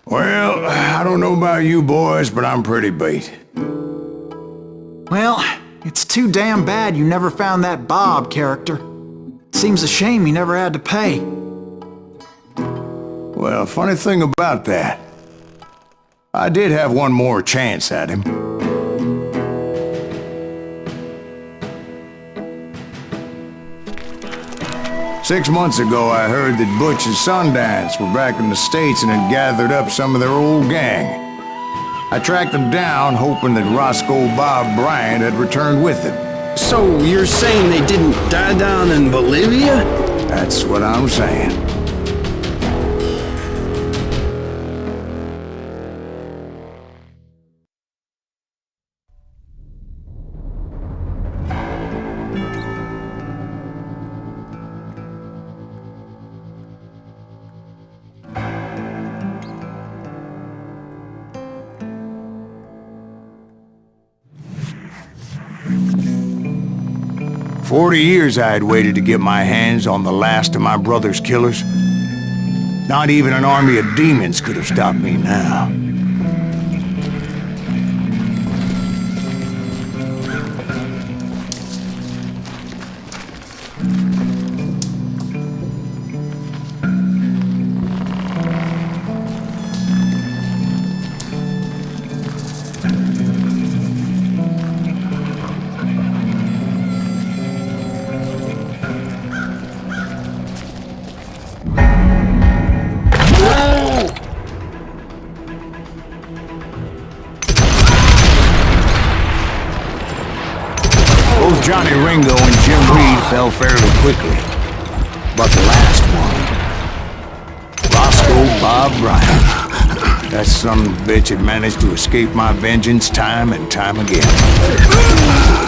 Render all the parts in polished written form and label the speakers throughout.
Speaker 1: Well, I don't know about you boys, but I'm pretty beat.
Speaker 2: Well, it's too damn bad you never found that Bob character. Seems a shame you never had to pay.
Speaker 1: Well, funny thing about that, I did have one more chance at him. Six months ago, I heard that Butch and Sundance were back in the States and had gathered up some of their old gang. I tracked them down, hoping that Roscoe Bob Bryant had returned with them.
Speaker 3: So you're saying they didn't die down in Bolivia?
Speaker 1: That's what I'm saying. "40 years I had waited to get my hands on the last of my brother's killers. Not even an army of demons could have stopped me now. Both Johnny Ringo and Jim Reed fell fairly quickly. But the last one, Roscoe Bob Bryant, that son of a bitch had managed to escape my vengeance time and time again.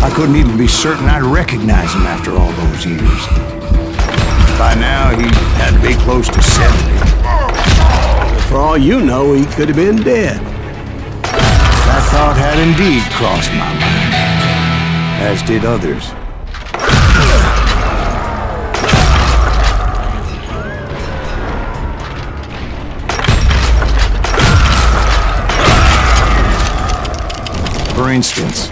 Speaker 1: I couldn't even be certain I'd recognize him after all those years. By now, he had to be close to 70.
Speaker 3: For all you know, he could have been dead.
Speaker 1: That thought had indeed crossed my mind, as did others. For instance,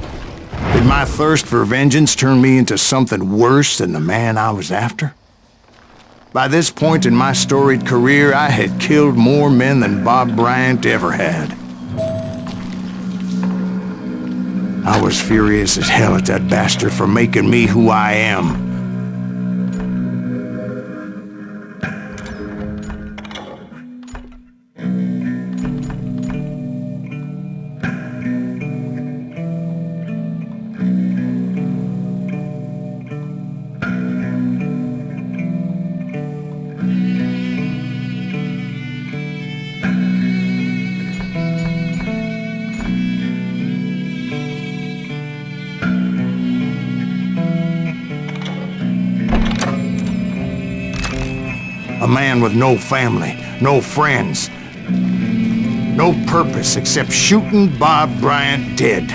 Speaker 1: did my thirst for vengeance turn me into something worse than the man I was after? By this point in my storied career, I had killed more men than Bob Bryant ever had. I was furious as hell at that bastard for making me who I am. A man with no family, no friends, no purpose except shooting Bob Bryant dead.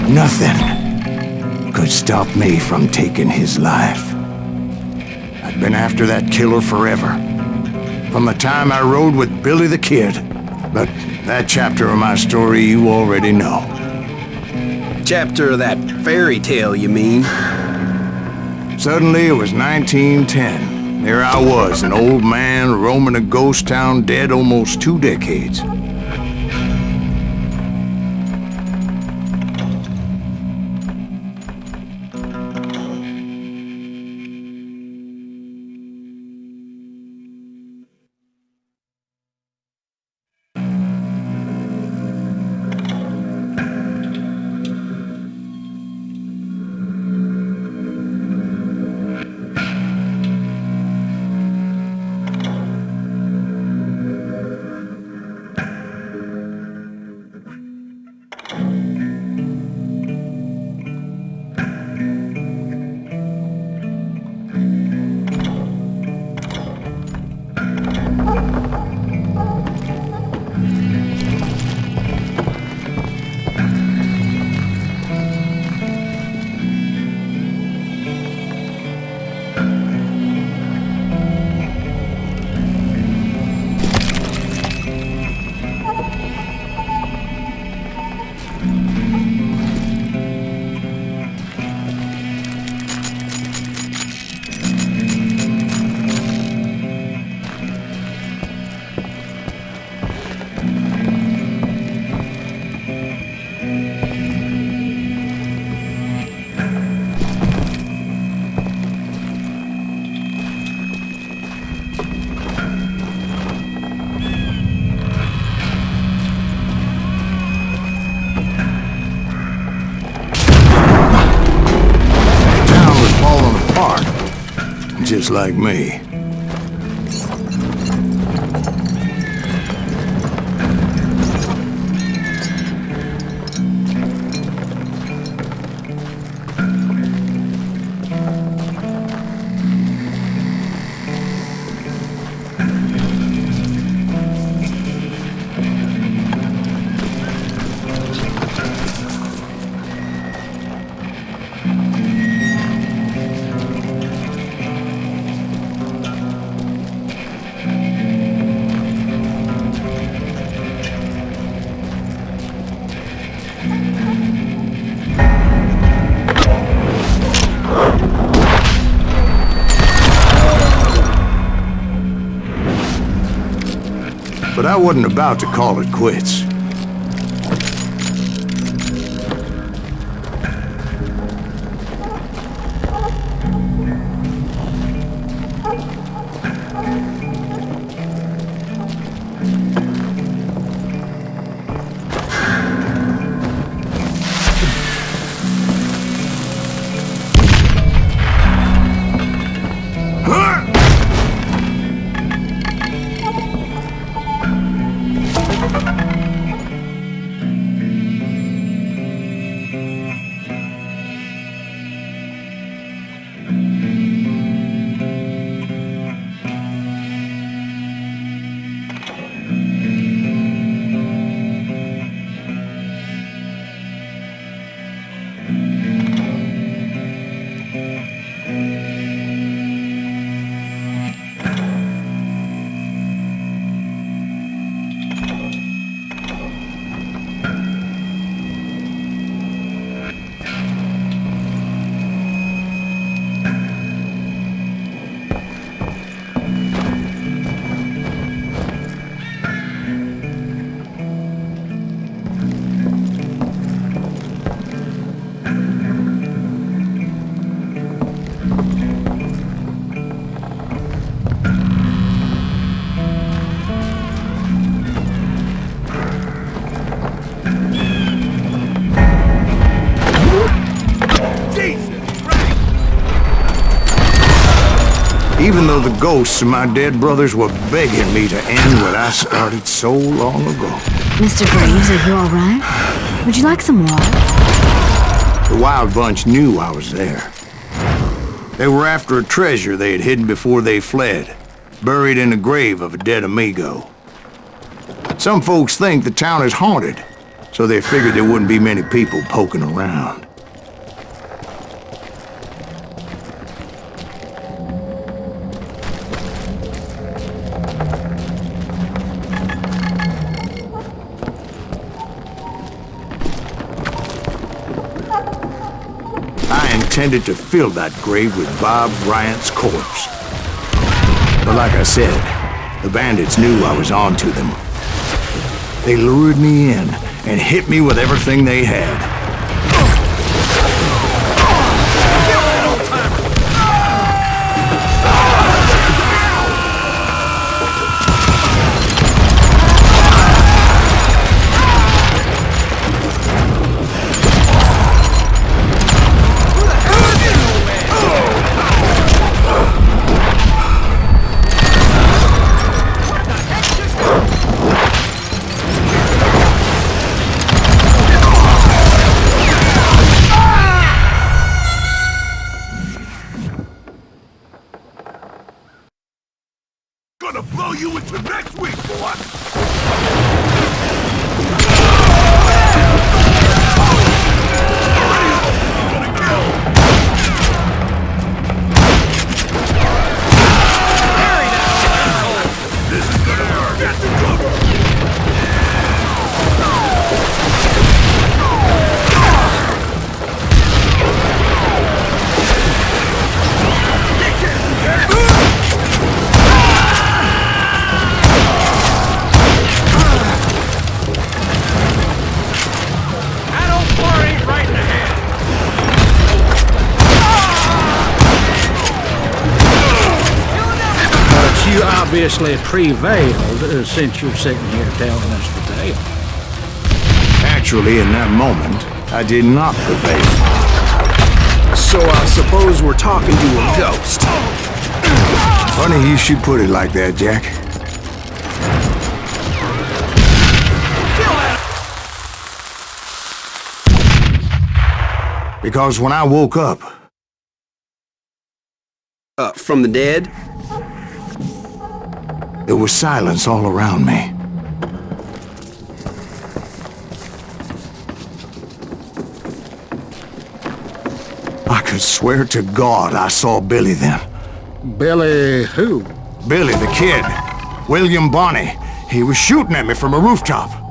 Speaker 1: Nothing could stop me from taking his life. I'd been after that killer forever, from the time I rode with Billy the Kid. But that chapter of my story you already know.
Speaker 3: Chapter of that fairy tale, you mean?
Speaker 1: Suddenly it was 1910. There I was, an old man roaming a ghost town dead almost 2 decades. just like me. But I wasn't about to call it quits. Even though the ghosts of my dead brothers were begging me to end what I started so long ago.
Speaker 4: Mr. Graves, are you all right? Would you like some water?
Speaker 1: The Wild Bunch knew I was there. They were after a treasure they had hidden before they fled, buried in the grave of a dead amigo. Some folks think the town is haunted, so they figured there wouldn't be many people poking around. I intended to fill that grave with Bob Bryant's corpse. But like I said, the bandits knew I was on to them. They lured me in and hit me with everything they had.
Speaker 5: Gonna blow you into next week, boy!
Speaker 6: You obviously prevailed since you're sitting here telling us the tale.
Speaker 1: Actually, in that moment, I did not prevail.
Speaker 3: So I suppose we're talking to a ghost.
Speaker 1: Funny you should put it like that, Jack. Because when I woke up...
Speaker 3: From the dead?
Speaker 1: There was silence all around me. I could swear to God I saw Billy then.
Speaker 6: Billy who?
Speaker 1: Billy the kid. William Bonney. He was shooting at me from a rooftop.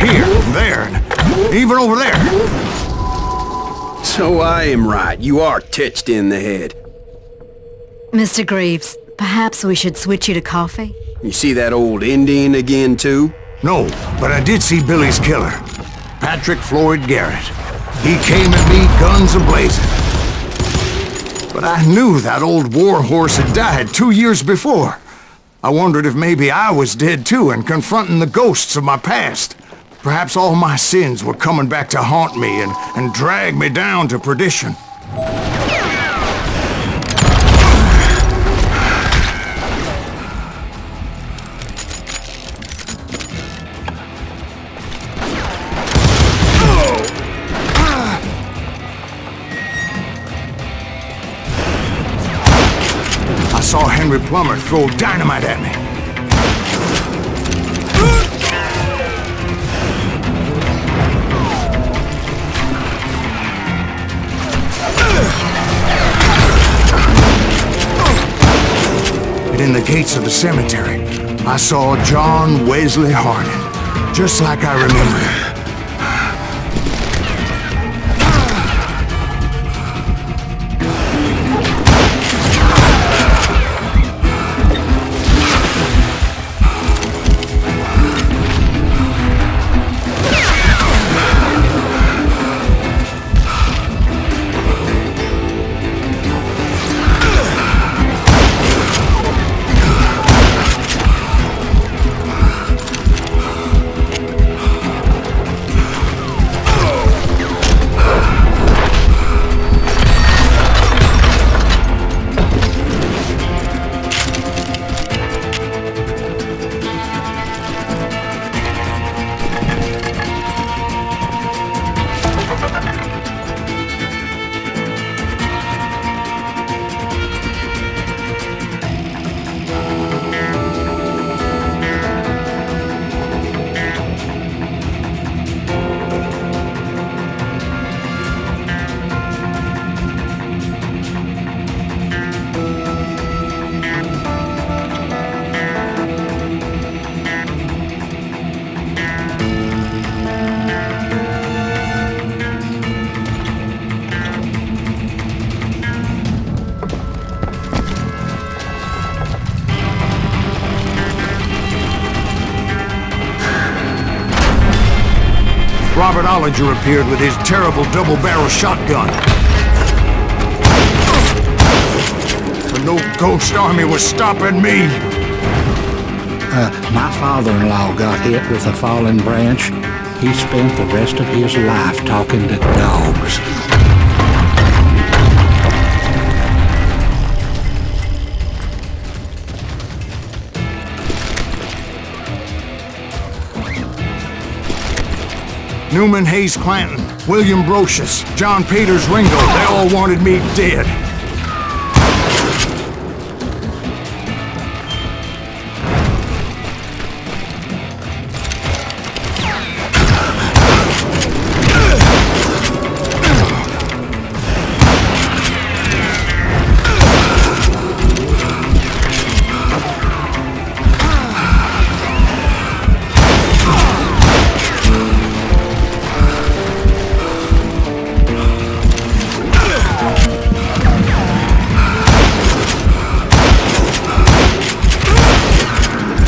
Speaker 1: Here, there, and even over there.
Speaker 3: So I am right. You are touched in the head.
Speaker 4: Mr. Greaves, perhaps we should switch you to coffee?
Speaker 3: You see that old Indian again, too?
Speaker 1: No, but I did see Billy's killer. Patrick Floyd Garrett. He came at me, guns a-blazing. But I knew that old war horse had died 2 years before. I wondered if maybe I was dead too and confronting the ghosts of my past. Perhaps all my sins were coming back to haunt me and drag me down to perdition. I saw Henry Plummer throw dynamite at me. In the gates of the cemetery, I saw John Wesley Hardin, just like I remember him. Robert Ollinger appeared with his terrible double-barrel shotgun. But no ghost army was stopping me.
Speaker 6: My father-in-law got hit with a fallen branch. He spent the rest of his life talking to dogs.
Speaker 1: Newman Hayes Clanton, William Brocious, John Peters Ringo, they all wanted me dead.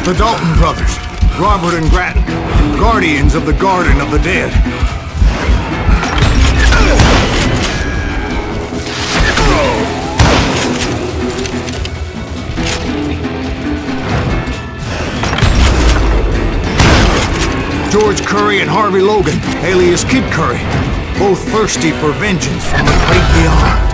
Speaker 1: The Dalton brothers, Robert and Grattan, guardians of the Garden of the Dead. George Curry and Harvey Logan, alias Kid Curry, both thirsty for vengeance from the great beyond.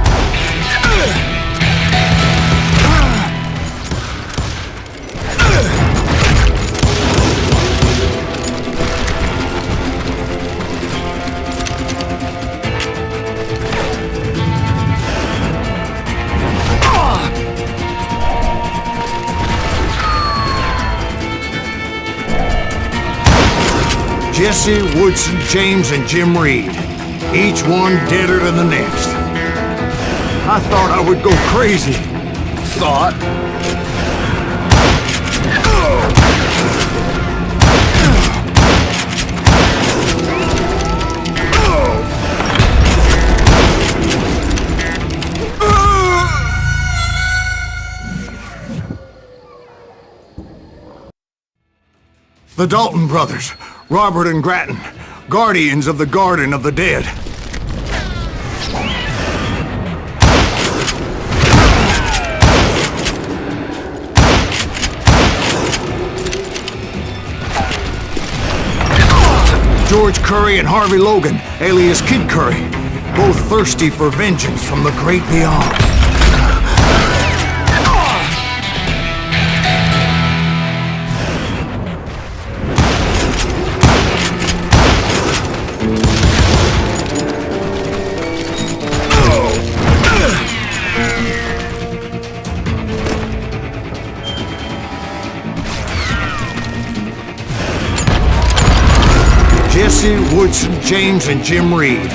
Speaker 1: Jesse, Woodson, James, and Jim Reed. Each one deader than the next. I thought I would go crazy.
Speaker 3: Thought?
Speaker 1: The Dalton brothers, Robert and Grattan, guardians of the Garden of the Dead. George Curry and Harvey Logan, alias Kid Curry, both thirsty for vengeance from the great beyond. Jesse, Woodson, James, and Jim Reed.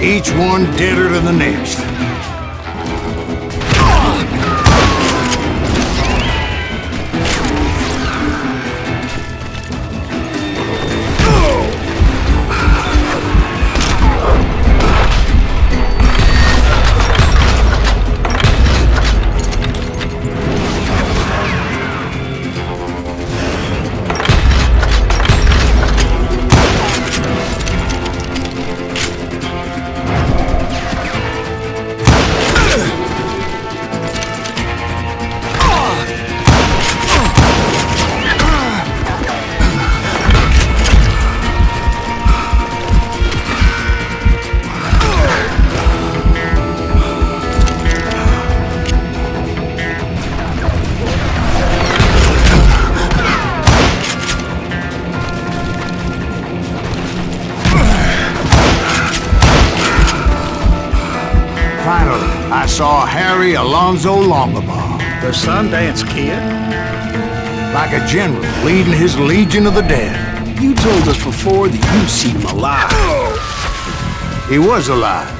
Speaker 1: Each one deader than the next. I saw Harry Alonzo Longabaugh.
Speaker 3: The Sundance Kid?
Speaker 1: Like a general leading his legion of the dead.
Speaker 3: You told us before that you seen him alive.
Speaker 1: He was alive.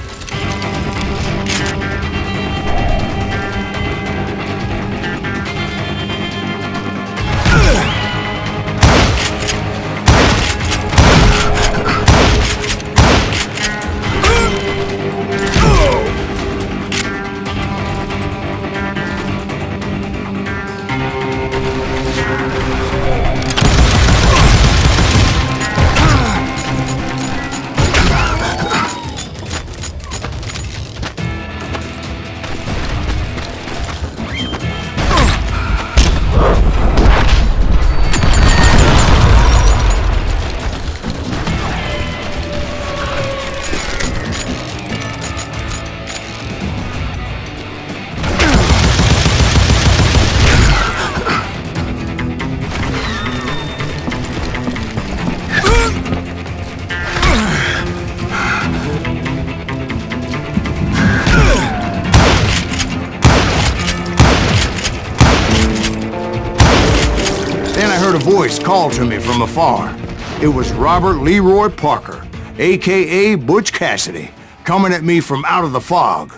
Speaker 1: A voice called to me from afar. It was Robert Leroy Parker, a.k.a. Butch Cassidy, coming at me from out of the fog.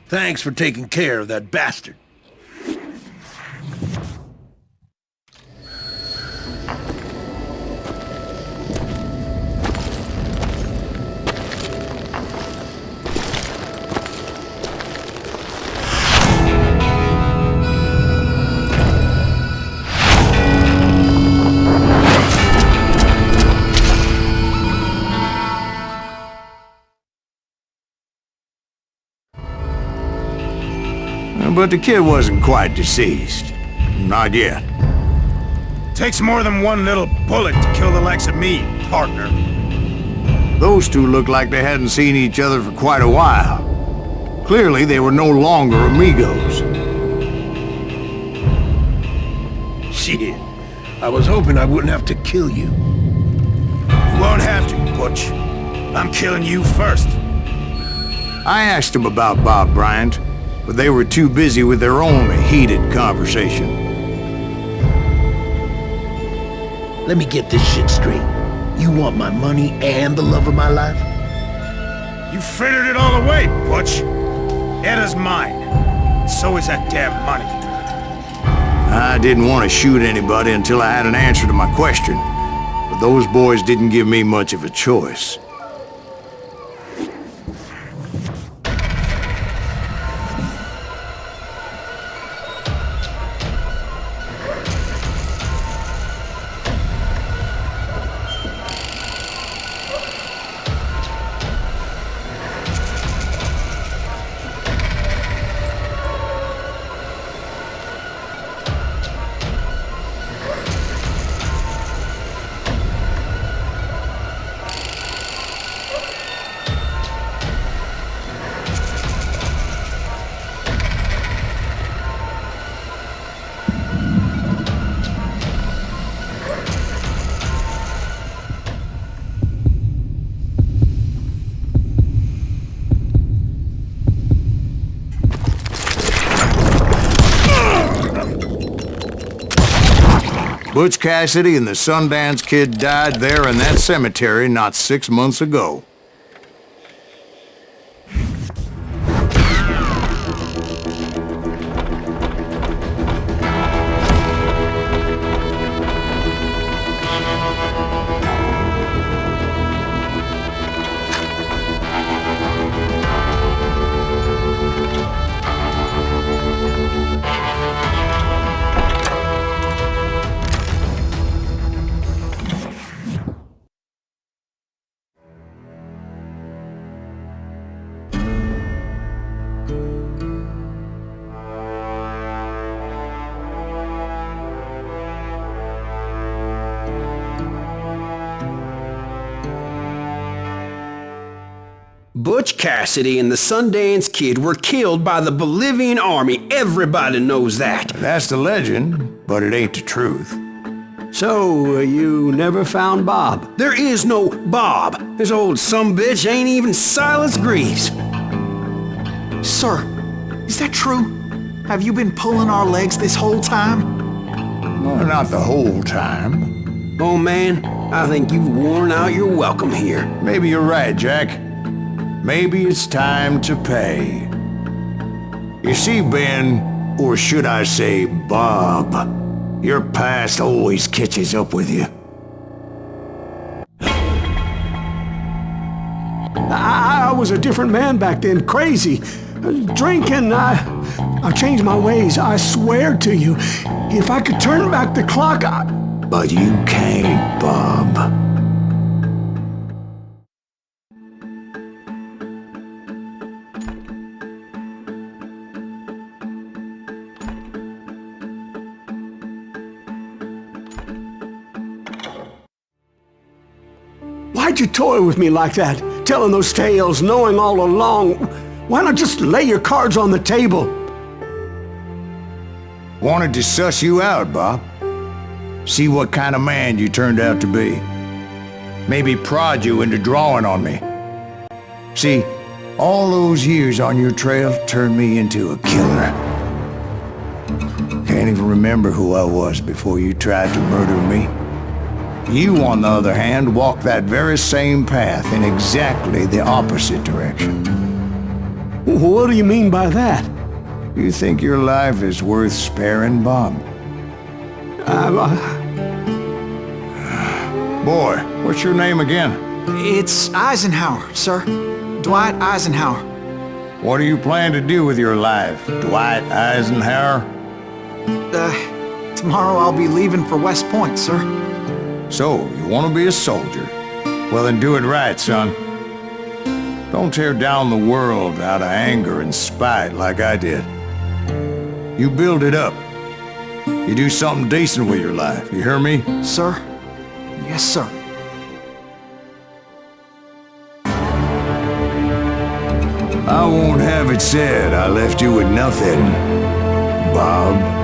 Speaker 3: Thanks for taking care of that bastard.
Speaker 1: But the kid wasn't quite deceased. Not yet.
Speaker 5: Takes more than one little bullet to kill the likes of me, partner.
Speaker 1: Those two looked like they hadn't seen each other for quite a while. Clearly, they were no longer amigos.
Speaker 5: Shit. I was hoping I wouldn't have to kill you. You won't have to, Butch. I'm killing you first.
Speaker 1: I asked them about Bob Bryant, but they were too busy with their own heated conversation.
Speaker 7: Let me get this shit straight. You want my money and the love of my life?
Speaker 5: You frittered it all away, Butch. Edda's mine. So is that damn money.
Speaker 1: I didn't want to shoot anybody until I had an answer to my question, but those boys didn't give me much of a choice. Butch Cassidy and the Sundance Kid died there in that cemetery not 6 months ago.
Speaker 3: Butch Cassidy and the Sundance Kid were killed by the Bolivian army. Everybody knows that.
Speaker 1: That's the legend, but it ain't the truth.
Speaker 8: So, you never found Bob?
Speaker 3: There is no Bob. This old sumbitch ain't even Silas Greaves.
Speaker 2: Sir, is that true? Have you been pulling our legs this whole time?
Speaker 1: Well, not the whole time.
Speaker 3: Oh man, I think you've worn out your welcome here.
Speaker 1: Maybe you're right, Jack. Maybe it's time to pay. You see, Ben, or should I say Bob, your past always catches up with you.
Speaker 8: I was a different man back then, crazy. Drinking, I've changed my ways, I swear to you. If I could turn back the clock,
Speaker 1: But you can't, Bob.
Speaker 8: Why'd you toy with me like that? Telling those tales, knowing all along. Why not just lay your cards on the table?
Speaker 1: Wanted to suss you out, Bob. See what kind of man you turned out to be. Maybe prod you into drawing on me. See, all those years on your trail turned me into a killer. Can't even remember who I was before you tried to murder me. You, on the other hand, walked that very same path in exactly the opposite direction.
Speaker 8: What do you mean by that?
Speaker 1: You think your life is worth sparing, Bob? Boy, what's your name again?
Speaker 2: It's Eisenhower, sir. Dwight Eisenhower.
Speaker 1: What do you plan to do with your life, Dwight Eisenhower?
Speaker 2: Tomorrow I'll be leaving for West Point, sir.
Speaker 1: So, you want to be a soldier? Well, then do it right, son. Don't tear down the world out of anger and spite like I did. You build it up. You do something decent with your life, you hear me?
Speaker 2: Sir? Yes, sir.
Speaker 1: I won't have it said I left you with nothing, Bob.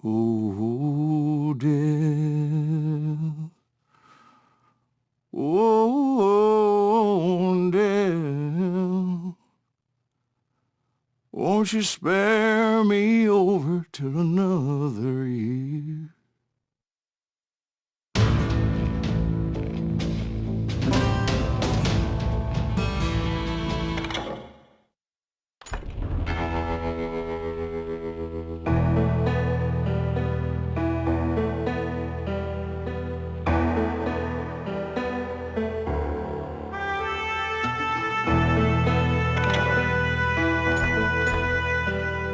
Speaker 1: Oh, dear. Oh, dear. Won't you spare me over till another year?